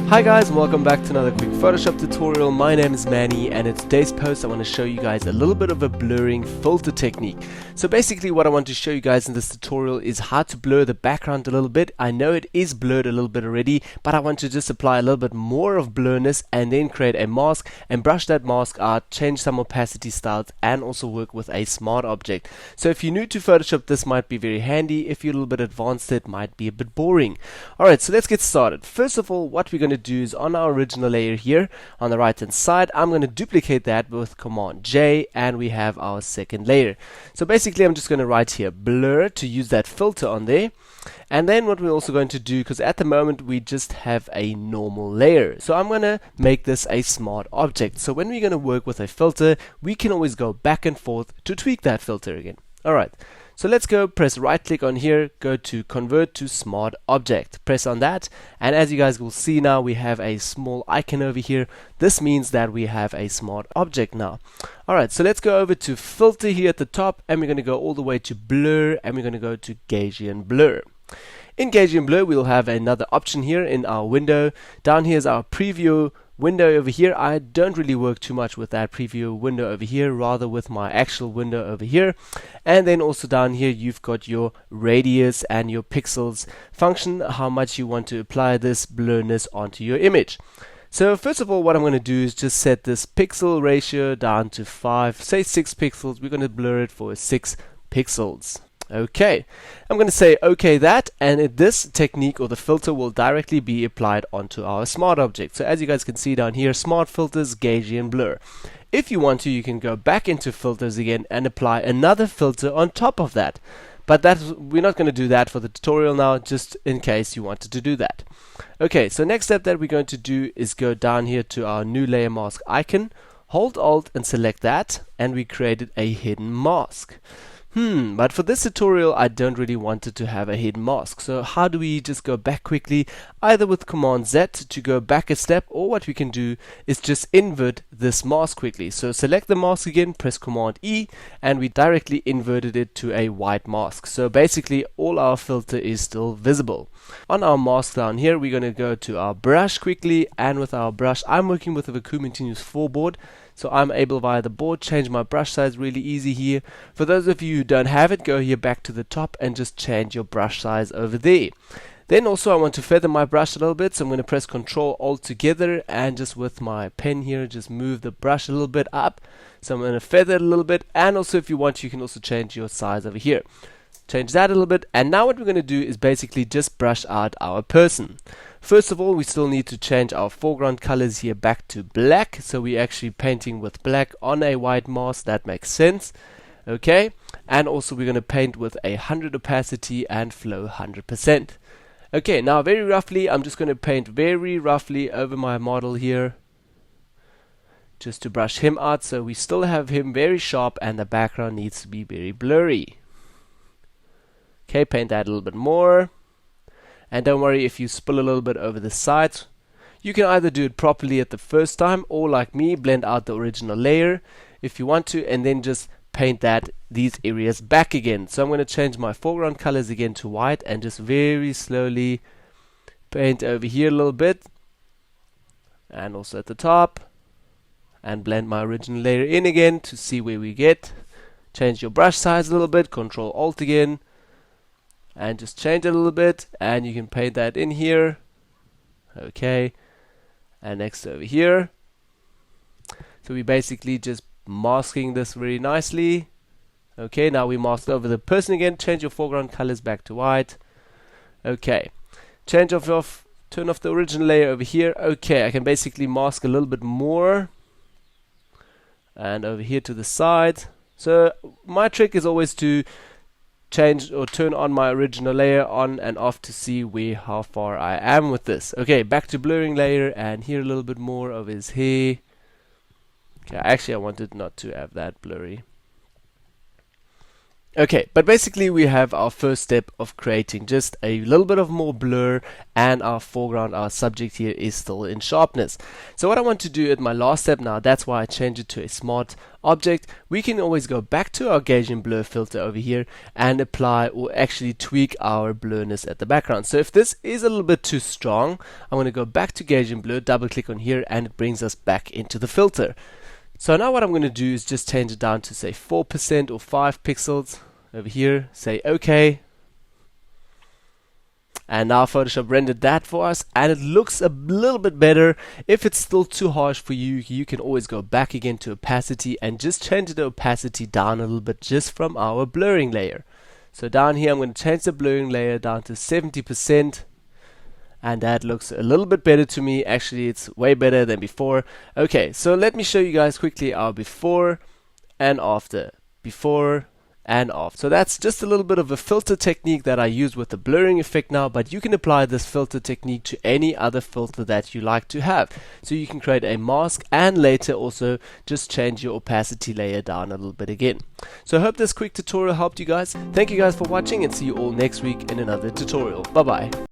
Hi guys, and welcome back to another quick Photoshop tutorial. My name is Manny, and in today's post I want to show you guys a little bit of a blurring filter technique. So basically what I want to show you guys in this tutorial is how to blur the background a little bit. I know it is blurred a little bit already, but I want to just apply a little bit more of blurriness and then create a mask and brush that mask out, change some opacity styles, and also work with a smart object. So if you're new to Photoshop, this might be very handy. If you're a little bit advanced, it might be a bit boring. Alright, so let's get started. First of all, what we're going to do is on our original layer here on the right hand side, I'm going to duplicate that with Command J, and we have our second layer. So basically I'm just going to write here blur to use that filter on there. And then what we're also going to do, because at the moment we just have a normal layer, so I'm going to make this a smart object. So when we're going to work with a filter, we can always go back and forth to tweak that filter again. Alright, so let's go press right click on here, go to convert to smart object, press on that, and as you guys will see now, we have a small icon over here. This means that we have a smart object now. Alright, so let's go over to filter here at the top, and we're going to go all the way to blur, and we're going to go to Gaussian blur. In Gaussian blur, we'll have another option here in our window. Down here is our preview window over here. I don't really work too much with that preview window over here, rather with my actual window over here. And then also down here you've got your radius and your pixels function, how much you want to apply this blurriness onto your image. So first of all, what I'm going to do is just set this pixel ratio down to 5, say 6 pixels. We're going to blur it for 6 pixels. Okay, I'm going to say OK that, and this technique or the filter will directly be applied onto our smart object. So as you guys can see down here, smart filters, Gaussian blur. If you want to, you can go back into filters again and apply another filter on top of that. But we're not going to do that for the tutorial now, just in case you wanted to do that. Okay, so next step that we're going to do is go down here to our new layer mask icon, hold Alt and select that, and we created a hidden mask. But for this tutorial I don't really want it to have a hidden mask. So how do we just go back quickly? Either with Command Z to go back a step, or what we can do is just invert this mask quickly. So select the mask again, press Command E, and we directly inverted it to a white mask. So basically all our filter is still visible. On our mask down here, we're going to go to our brush quickly, and with our brush I'm working with a Vacuum Continuous 4 board. So I'm able via the board change my brush size really easy here. For those of you who don't have it, go here back to the top and just change your brush size over there. Then also I want to feather my brush a little bit, so I'm going to press Ctrl Alt together and just with my pen here just move the brush a little bit up. So I'm going to feather it a little bit, and also if you want you can also change your size over here. Change that a little bit, and now what we're going to do is basically just brush out our person. First of all, we still need to change our foreground colors here back to black, so we're actually painting with black on a white mask. That makes sense. Okay, and also we're going to paint with 100 opacity and flow 100%. Okay, now very roughly I'm just going to paint very roughly over my model here, just to brush him out, so we still have him very sharp and the background needs to be very blurry. Okay, paint that a little bit more. And don't worry if you spill a little bit over the sides. You can either do it properly at the first time, or like me, blend out the original layer if you want to, and then just paint these areas back again. So I'm going to change my foreground colors again to white and just very slowly paint over here a little bit, and also at the top, and blend my original layer in again to see where we get. Change your brush size a little bit, Control Alt again, and just change it a little bit, and you can paint that in here. Okay, and next over here. So we basically just masking this very nicely. Okay, now we masked over the person again. Change your foreground colors back to white. Okay, turn off the original layer over here. Okay, I can basically mask a little bit more, and over here to the side. So my trick is always to change or turn on my original layer on and off to see how far I am with this. Okay, back to blurring layer, and here a little bit more of his hair. Okay, actually I wanted not to have that blurry. Okay, but basically we have our first step of creating just a little bit of more blur, and our foreground, our subject here, is still in sharpness. So what I want to do at my last step now, that's why I changed it to a smart object. We can always go back to our gauge and blur filter over here and apply or actually tweak our blurriness at the background. So if this is a little bit too strong, I'm going to go back to gauge and blur, double click on here, and it brings us back into the filter. So now what I'm going to do is just change it down to say 4% or 5 pixels over here, say OK, and now Photoshop rendered that for us, and it looks a little bit better. If it's still too harsh for you, you can always go back again to opacity and just change the opacity down a little bit just from our blurring layer. So down here I'm going to change the blurring layer down to 70%, and that looks a little bit better to me. Actually, it's way better than before. Okay, so let me show you guys quickly our before and after. Before and after. So that's just a little bit of a filter technique that I use with the blurring effect now, but you can apply this filter technique to any other filter that you like to have. So you can create a mask and later also just change your opacity layer down a little bit again. So I hope this quick tutorial helped you guys. Thank you guys for watching, and see you all next week in another tutorial. Bye bye.